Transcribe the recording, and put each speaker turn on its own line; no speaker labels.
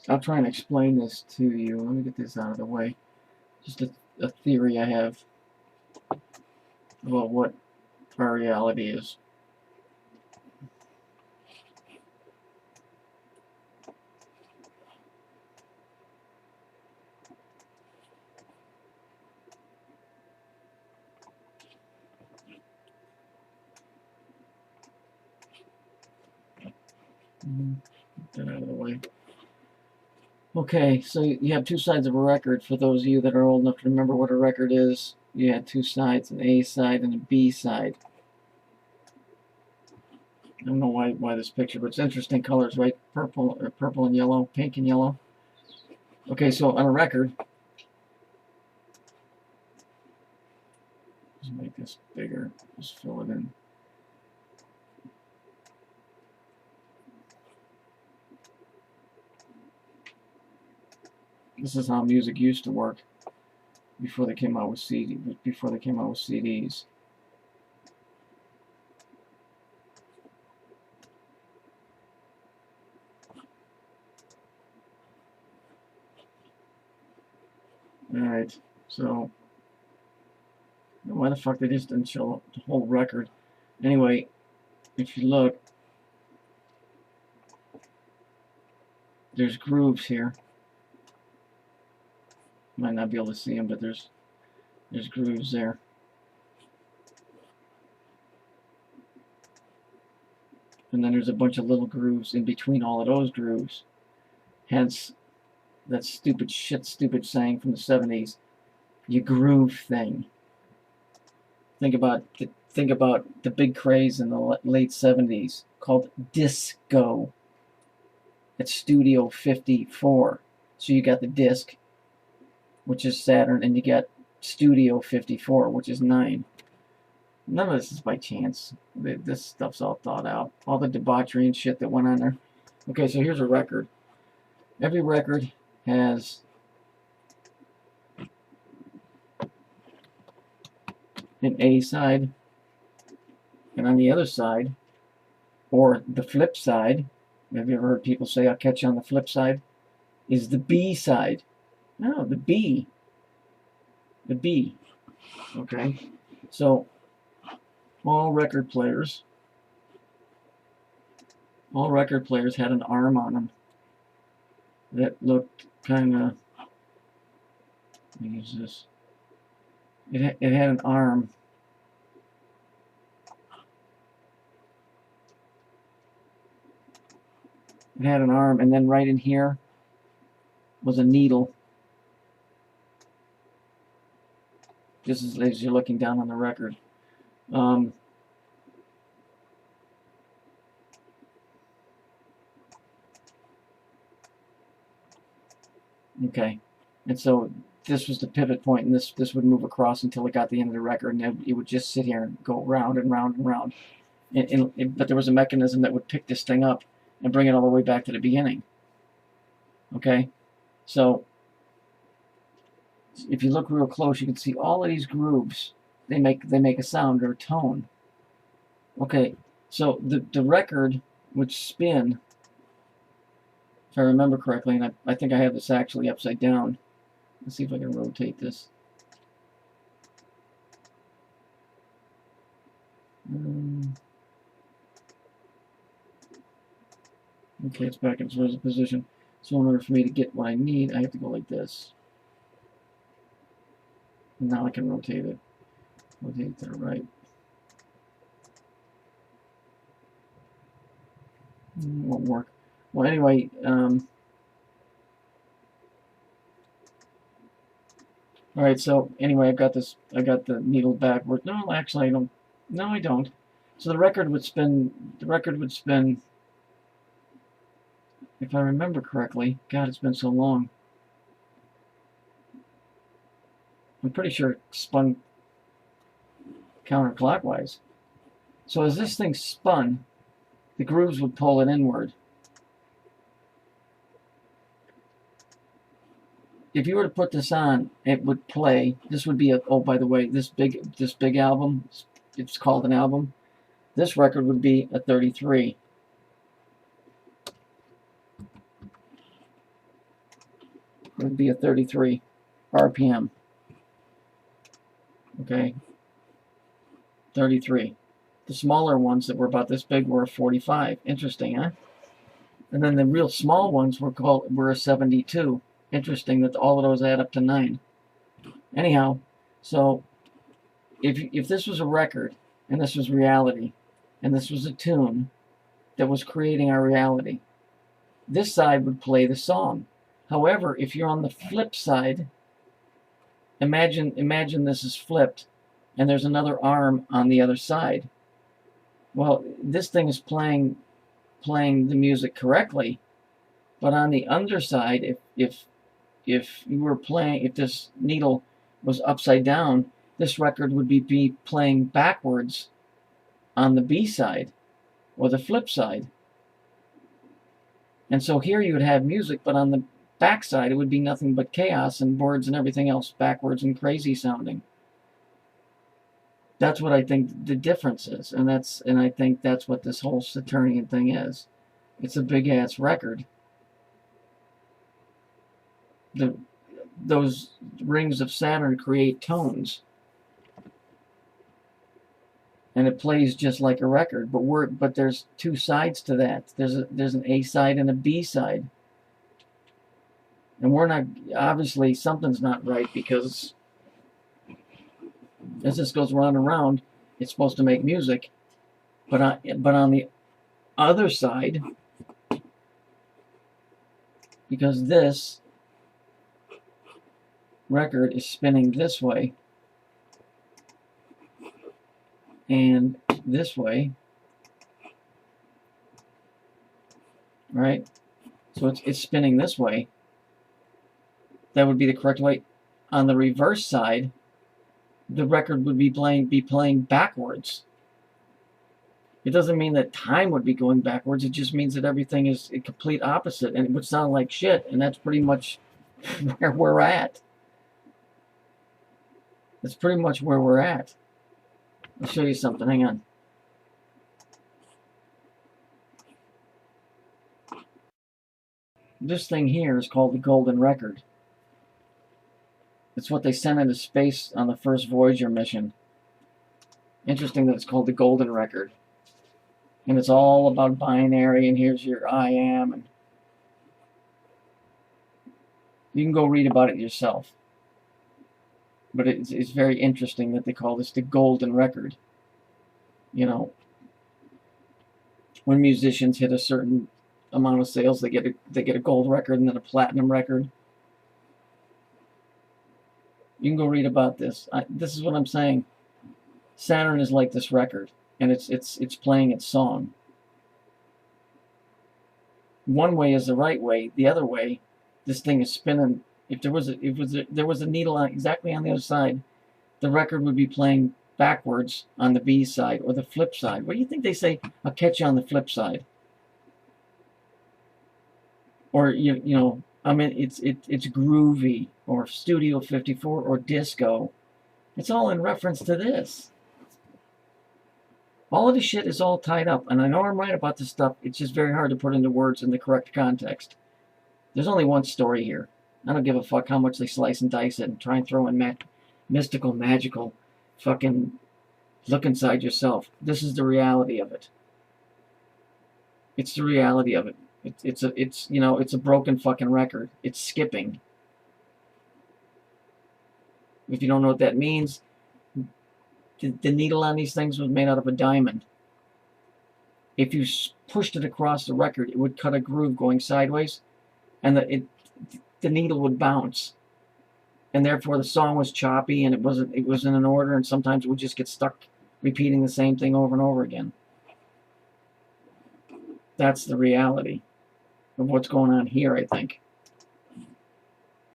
I'll try and explain this to you. Let me get this out of the way. Just a theory I have about what our reality is. Get that out of the way. Okay, so you have two sides of a record. For those of you that are old enough to remember what a record is, you had two sides, an A side and a B side. I don't know why this picture, but it's interesting colors, right? Purple and yellow, pink and yellow. Okay, so on a record, let's make this bigger. Just fill it in. This is how music used to work before they came out with CDs. Alright, so why the fuck they just didn't show the whole record? Anyway, if you look, there's grooves here. Might not be able to see them, but there's grooves there. And then there's a bunch of little grooves in between all of those grooves. Hence, that stupid saying from the 70s, you groove thing. Think about the big craze in the late 70s called disco. It's Studio 54. So you got the disc, which is Saturn, and you got Studio 54, which is 9. None of this is by chance. This stuff's all thought out. All the debauchery and shit that went on there. Okay, so here's a record. Every record has an A side, and on the other side, or the flip side, have you ever heard people say, I'll catch you on the flip side, is the B side. No, the B. The B. Okay? So, all record players had an arm on them that looked kind of, let me use this. It had an arm. It had an arm, and then right in here was a needle. Just as you're looking down on the record. Okay, and so this was the pivot point, and this would move across until it got the end of the record, and it would just sit here and go round and round and round. But there was a mechanism that would pick this thing up and bring it all the way back to the beginning. Okay, so if you look real close, you can see all of these grooves. They make a sound or a tone. Okay, so the record would spin, if I remember correctly, and I think I have this actually upside down. Let's see if I can rotate this. Okay, it's back in its original position. So in order for me to get what I need, I have to go like this. And now I can rotate it. Rotate it to the right. Won't work. Well, anyway, all right. So anyway, I got the needle backward. No, actually, I don't. No, I don't. So the record would spin. The record would spin. If I remember correctly, God, it's been so long. I'm pretty sure it spun counterclockwise. So as this thing spun, the grooves would pull it inward. If you were to put this on, it would play. This would be a, oh, by the way, this big album, it's called an album. This record would be a 33. would be a 33 RPM. Okay, 33. The smaller ones that were about this big were a 45. Interesting, huh? And then the real small ones were a 72. Interesting that all of those add up to 9. Anyhow, so if this was a record and this was reality and this was a tune that was creating our reality, this side would play the song. However, if you're on the flip side, imagine this is flipped and there's another arm on the other side. Well, this thing is playing the music correctly, but on the underside, if you were playing, if this needle was upside down, this record would be playing backwards on the B side or the flip side. And so here you would have music, but on the back side it would be nothing but chaos and words and everything else backwards and crazy sounding. That's what I think the difference is, and I think that's what this whole Saturnian thing is. It's a big ass record. Those rings of Saturn create tones, and it plays just like a record. But there's two sides to that. There's an A side and a B side, and we're not, obviously something's not right, because as this goes round and round, it's supposed to make music, but on the other side, because this record is spinning this way and this way, right? So it's spinning this way. That would be the correct way. On the reverse side, the record would be playing backwards. It doesn't mean that time would be going backwards. It just means that everything is a complete opposite, and it would sound like shit. And that's pretty much where we're at. That's pretty much where we're at. I'll show you something. Hang on. This thing here is called the Golden Record. It's what they sent into space on the first Voyager mission. Interesting that it's called the Golden Record. And it's all about binary, and here's your I am. And you can go read about it yourself. But it's very interesting that they call this the Golden Record. You know, when musicians hit a certain amount of sales, they get a gold record and then a platinum record. You can go read about this. This is what I'm saying. Saturn is like this record, and it's playing its song. One way is the right way. The other way, this thing is spinning. If there was a needle exactly on the other side, the record would be playing backwards on the B side or the flip side. What do you think they say? I'll catch you on the flip side. Or you know, I mean, it's groovy, or Studio 54, or disco. It's all in reference to this. All of this shit is all tied up, and I know I'm right about this stuff. It's just very hard to put into words in the correct context. There's only one story here. I don't give a fuck how much they slice and dice it and try and throw in mystical, magical, fucking look inside yourself. This is the reality of it. It's the reality of it. It's a broken fucking record. It's skipping. If you don't know what that means, the needle on these things was made out of a diamond. If you pushed it across the record, it would cut a groove going sideways, and the needle would bounce, and therefore the song was choppy, and it wasn't in order, and sometimes it would just get stuck repeating the same thing over and over again. That's the reality of what's going on here, I think.